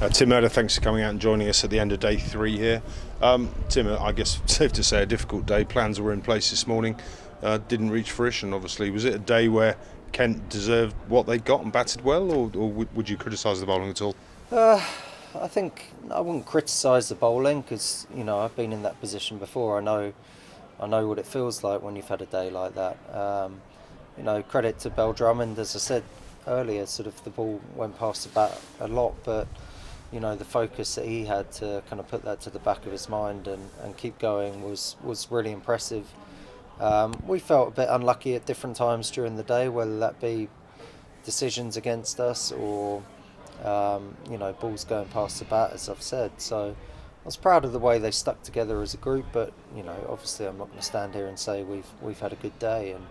Tim Murtagh, thanks for coming out and joining us at the end of day 3 here. Tim, I guess safe to say a difficult day. Plans were in place this morning, didn't reach fruition obviously. Was it a day where Kent deserved what they got and batted well, or would you criticise the bowling at all? I think I wouldn't criticise the bowling because I've been in that position before. I know what it feels like when you've had a day like that. Credit to Bell Drummond, as I said earlier, sort of the ball went past the bat a lot, but the focus that he had to kind of put that to the back of his mind and keep going was really impressive. We felt a bit unlucky at different times during the day, whether that be decisions against us or balls going past the bat, as I've said. So I was proud of the way they stuck together as a group, but obviously I'm not going to stand here and say we've had a good day and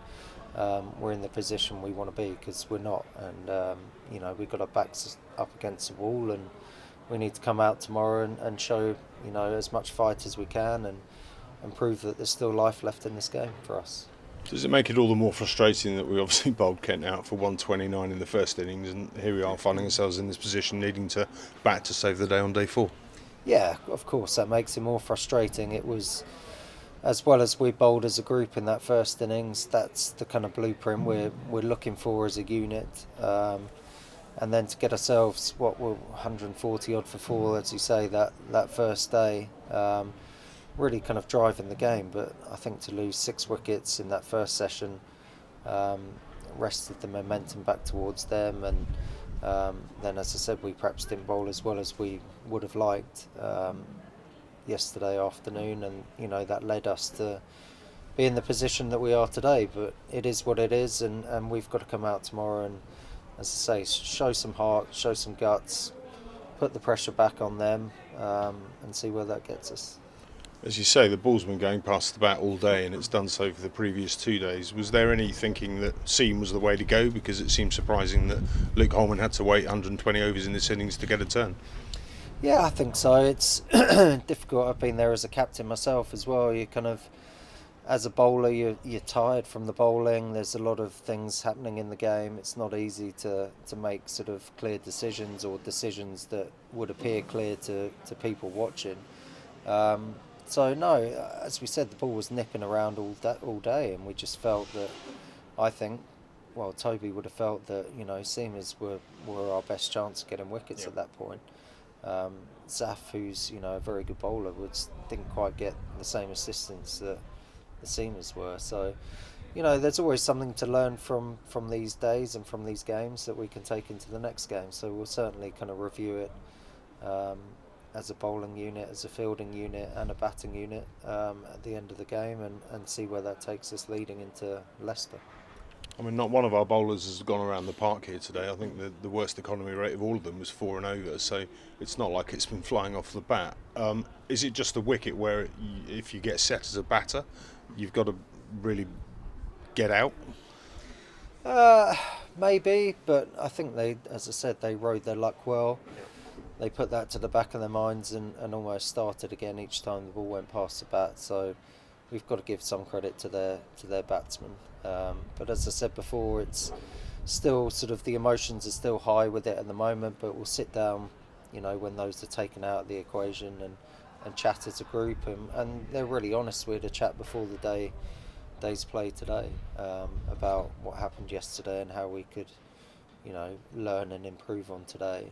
we're in the position we want to be, because we're not. And we've got our backs up against the wall, and we need to come out tomorrow and show as much fight as we can and prove that there's still life left in this game for us. Does it make it all the more frustrating that we obviously bowled Kent out for 129 in the first innings, and here we are finding ourselves in this position needing to bat to save the day on day 4? Yeah, of course that makes it more frustrating. It was, as well as we bowled as a group in that first innings, that's the kind of blueprint we're looking for as a unit. And then to get ourselves, we're 140 odd for 4, as you say, that first day, really kind of driving the game. But I think to lose 6 wickets in that first session rested the momentum back towards them, and then, as I said, we perhaps didn't bowl as well as we would have liked yesterday afternoon, and that led us to be in the position that we are today. But it is what it is, and we've got to come out tomorrow and, as I say, show some heart, show some guts, put the pressure back on them, and see where that gets us. As you say, the ball's been going past the bat all day, and it's done so for the previous 2 days. Was there any thinking that seam was the way to go? Because it seems surprising that Luke Holman had to wait 120 overs in this innings to get a turn. Yeah, I think so. It's difficult. I've been there as a captain myself as well. You kind of, as a bowler, you're tired from the bowling. There's a lot of things happening in the game. It's not easy to make sort of clear decisions, or decisions that would appear clear to people watching. So no, as we said, the ball was nipping around all day, and we just felt that, I think, well, Toby would have felt that seamers were our best chance of getting wickets at that point. Zaf, who's a very good bowler, didn't quite get the same assistance that the seamers were. So there's always something to learn from these days and from these games that we can take into the next game. So we'll certainly kind of review it as a bowling unit, as a fielding unit and a batting unit at the end of the game, and see where that takes us leading into Leicester. I mean, not one of our bowlers has gone around the park here today. I think the worst economy rate of all of them was 4 and over, so it's not like it's been flying off the bat. Is it just the wicket where if you get set as a batter, you've got to really get out? Maybe, but I think they, as I said, they rode their luck well. They put that to the back of their minds and almost started again each time the ball went past the bat. So we've got to give some credit to their batsmen. But as I said before, it's still sort of, the emotions are still high with it at the moment. But we'll sit down, when those are taken out of the equation and chat as a group. And they're really honest. We had a chat before the day's play today about what happened yesterday and how we could, learn and improve on today.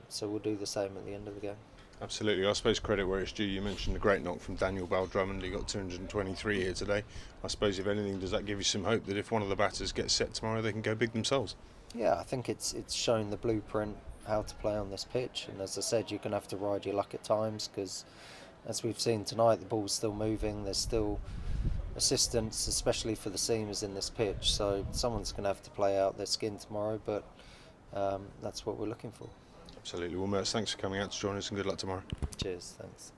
So we'll do the same at the end of the game. Absolutely. I suppose credit where it's due. You mentioned the great knock from Daniel Bell Drummond. He got 223 here today. I suppose, if anything, does that give you some hope that if one of the batters gets set tomorrow, they can go big themselves? Yeah, I think it's shown the blueprint how to play on this pitch. And as I said, you're going to have to ride your luck at times, because as we've seen tonight, the ball's still moving. There's still assistance, especially for the seamers in this pitch. So someone's going to have to play out their skin tomorrow, but that's what we're looking for. Absolutely. Well, Mert, thanks for coming out to join us, and good luck tomorrow. Cheers, thanks.